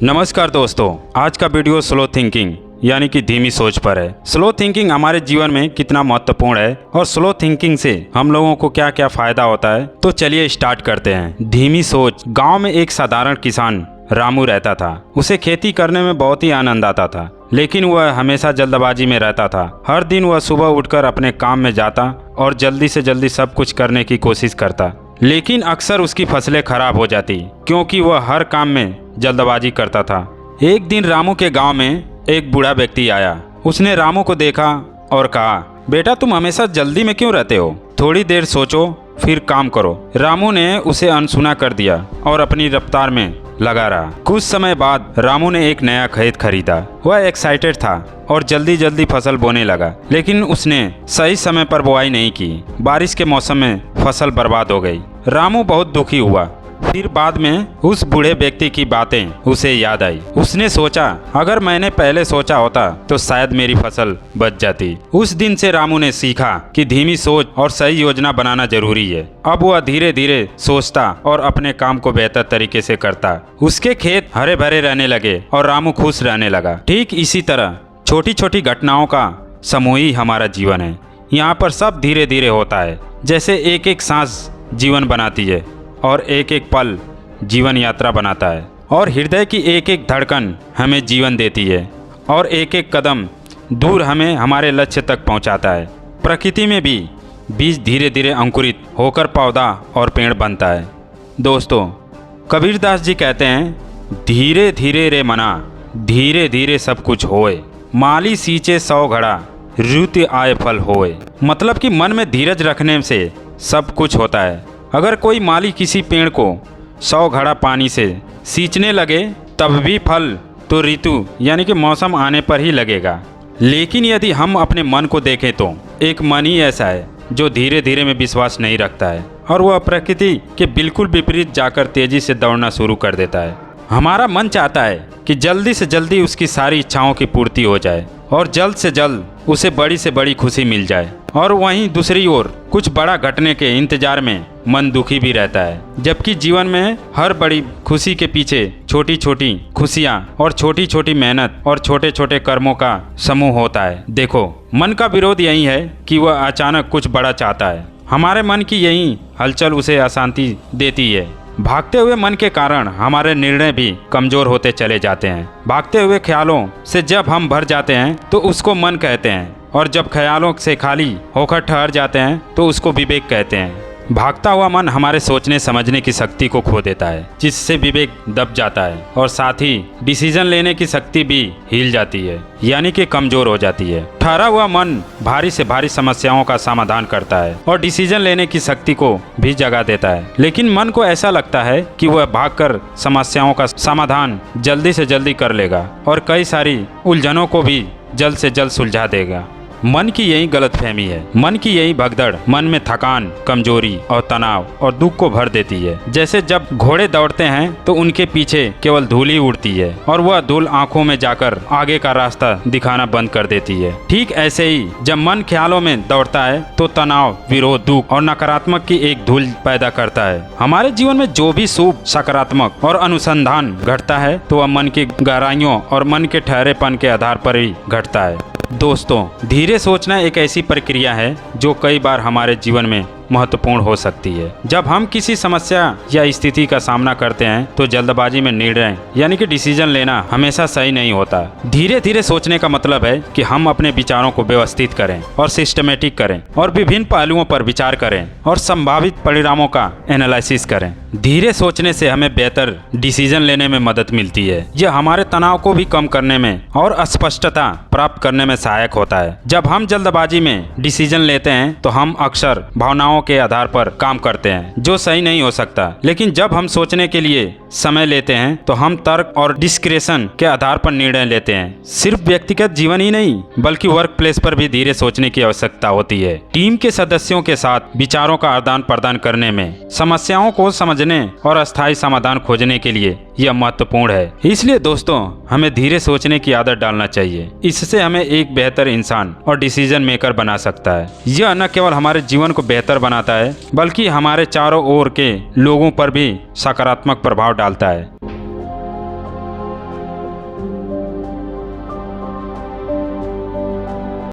नमस्कार दोस्तों, आज का वीडियो स्लो थिंकिंग यानी कि धीमी सोच पर है। स्लो थिंकिंग हमारे जीवन में कितना महत्वपूर्ण है और स्लो थिंकिंग से हम लोगों को क्या क्या फायदा होता है, तो चलिए स्टार्ट करते हैं। धीमी सोच। गांव में एक साधारण किसान रामू रहता था। उसे खेती करने में बहुत ही आनंद आता था, लेकिन वह हमेशा जल्दबाजी में रहता था। हर दिन वह सुबह उठकर अपने काम में जाता और जल्दी से जल्दी सब कुछ करने की कोशिश करता, लेकिन अक्सर उसकी फसलें खराब हो जाती क्योंकि वह हर काम में जल्दबाजी करता था। एक दिन रामू के गांव में एक बूढ़ा व्यक्ति आया। उसने रामू को देखा और कहा, बेटा तुम हमेशा जल्दी में क्यों रहते हो? थोड़ी देर सोचो फिर काम करो। रामू ने उसे अनसुना कर दिया और अपनी रफ्तार में लगा रहा। कुछ समय बाद रामू ने एक नया खेत खरीदा। वह एक्साइटेड था और जल्दी जल्दी फसल बोने लगा, लेकिन उसने सही समय पर बुआई नहीं की। बारिश के मौसम में फसल बर्बाद हो गई। रामू बहुत दुखी हुआ। फिर बाद में उस बूढ़े व्यक्ति की बातें उसे याद आई। उसने सोचा, अगर मैंने पहले सोचा होता तो शायद मेरी फसल बच जाती। उस दिन से रामू ने सीखा कि धीमी सोच और सही योजना बनाना जरूरी है। अब वह धीरे धीरे सोचता और अपने काम को बेहतर तरीके से करता। उसके खेत हरे भरे रहने लगे और रामू खुश रहने लगा। ठीक इसी तरह छोटी छोटी घटनाओं का समूह ही हमारा जीवन है। यहाँ पर सब धीरे धीरे होता है, जैसे एक एक सांस जीवन बनाती है और एक एक पल जीवन यात्रा बनाता है, और हृदय की एक एक धड़कन हमें जीवन देती है, और एक एक कदम दूर हमें हमारे लक्ष्य तक पहुंचाता है। प्रकृति में भी बीज धीरे धीरे अंकुरित होकर पौधा और पेड़ बनता है। दोस्तों, कबीरदास जी कहते हैं, धीरे धीरे रे मना, धीरे धीरे सब कुछ होए, माली सींचे 100 घड़ा, रुत आए फल होए। मतलब कि मन में धीरज रखने से सब कुछ होता है। अगर कोई माली किसी पेड़ को 100 घड़ा पानी से सींचने लगे तब भी फल तो ऋतु यानी कि मौसम आने पर ही लगेगा। लेकिन यदि हम अपने मन को देखें तो एक मन ही ऐसा है जो धीरे धीरे में विश्वास नहीं रखता है, और वह प्रकृति के बिल्कुल विपरीत जाकर तेजी से दौड़ना शुरू कर देता है। हमारा मन चाहता है कि जल्दी से जल्दी उसकी सारी इच्छाओं की पूर्ति हो जाए और जल्द से जल्द उसे बड़ी से बड़ी खुशी मिल जाए, और वहीं दूसरी ओर कुछ बड़ा घटने के इंतजार में मन दुखी भी रहता है। जबकि जीवन में हर बड़ी खुशी के पीछे छोटी छोटी खुशियाँ और छोटी छोटी मेहनत और छोटे छोटे कर्मों का समूह होता है। देखो, मन का विरोध यही है कि वह अचानक कुछ बड़ा चाहता है। हमारे मन की यही हलचल उसे अशांति देती है। भागते हुए मन के कारण हमारे निर्णय भी कमजोर होते चले जाते हैं। भागते हुए ख्यालों से जब हम भर जाते हैं तो उसको मन कहते हैं, और जब ख्यालों से खाली होकर ठहर जाते हैं तो उसको विवेक कहते हैं। भागता हुआ मन हमारे सोचने समझने की शक्ति को खो देता है, जिससे विवेक दब जाता है, और साथ ही डिसीजन लेने की शक्ति भी हिल जाती है, यानी कि कमजोर हो जाती है। ठहरा हुआ मन भारी से भारी समस्याओं का समाधान करता है और डिसीजन लेने की शक्ति को भी जगा देता है। लेकिन मन को ऐसा लगता है कि वह भागकर समस्याओं का समाधान जल्दी से जल्दी कर लेगा और कई सारी उलझनों को भी जल्द से जल्द सुलझा देगा। मन की यही गलतफहमी है। मन की यही भगदड़ मन में थकान, कमजोरी और तनाव और दुख को भर देती है। जैसे जब घोड़े दौड़ते हैं तो उनके पीछे केवल धूल ही उड़ती है और वह धूल आंखों में जाकर आगे का रास्ता दिखाना बंद कर देती है। ठीक ऐसे ही जब मन ख्यालों में दौड़ता है तो तनाव, विरोध, दुख और नकारात्मक की एक धूल पैदा करता है। हमारे जीवन में जो भी शुभ, सकारात्मक और अनुसंधान घटता है तो वह मन की गहराइयों और मन के ठहरेपन के आधार पर ही घटता है। दोस्तों, धीरे सोचना एक ऐसी प्रक्रिया है जो कई बार हमारे जीवन में महत्वपूर्ण हो सकती है। जब हम किसी समस्या या स्थिति का सामना करते हैं तो जल्दबाजी में निर्णय यानी कि डिसीजन लेना हमेशा सही नहीं होता। धीरे धीरे सोचने का मतलब है कि हम अपने विचारों को व्यवस्थित करें और सिस्टमेटिक करें और विभिन्न पहलुओं पर विचार करें और संभावित परिणामों का एनालिसिस करें। धीरे सोचने से हमें बेहतर डिसीजन लेने में मदद मिलती है। यह हमारे तनाव को भी कम करने में और स्पष्टता प्राप्त करने में सहायक होता है। जब हम जल्दबाजी में डिसीजन लेते हैं तो हम अक्सर भावनाओं के आधार पर काम करते हैं, जो सही नहीं हो सकता। लेकिन जब हम सोचने के लिए समय लेते हैं तो हम तर्क और डिस्क्रेशन के आधार पर निर्णय लेते हैं। सिर्फ व्यक्तिगत जीवन ही नहीं बल्कि वर्क प्लेस पर भी धीरे सोचने की आवश्यकता होती है। टीम के सदस्यों के साथ विचारों का आदान प्रदान करने में, समस्याओं को समझने और अस्थायी समाधान खोजने के लिए यह महत्वपूर्ण है। इसलिए दोस्तों, हमें धीरे सोचने की आदत डालना चाहिए। इससे हमें एक बेहतर इंसान और डिसीजन मेकर बना सकता है। यह न केवल हमारे जीवन को बेहतर बनाता है बल्कि हमारे चारों ओर के लोगों पर भी सकारात्मक प्रभाव डालता है।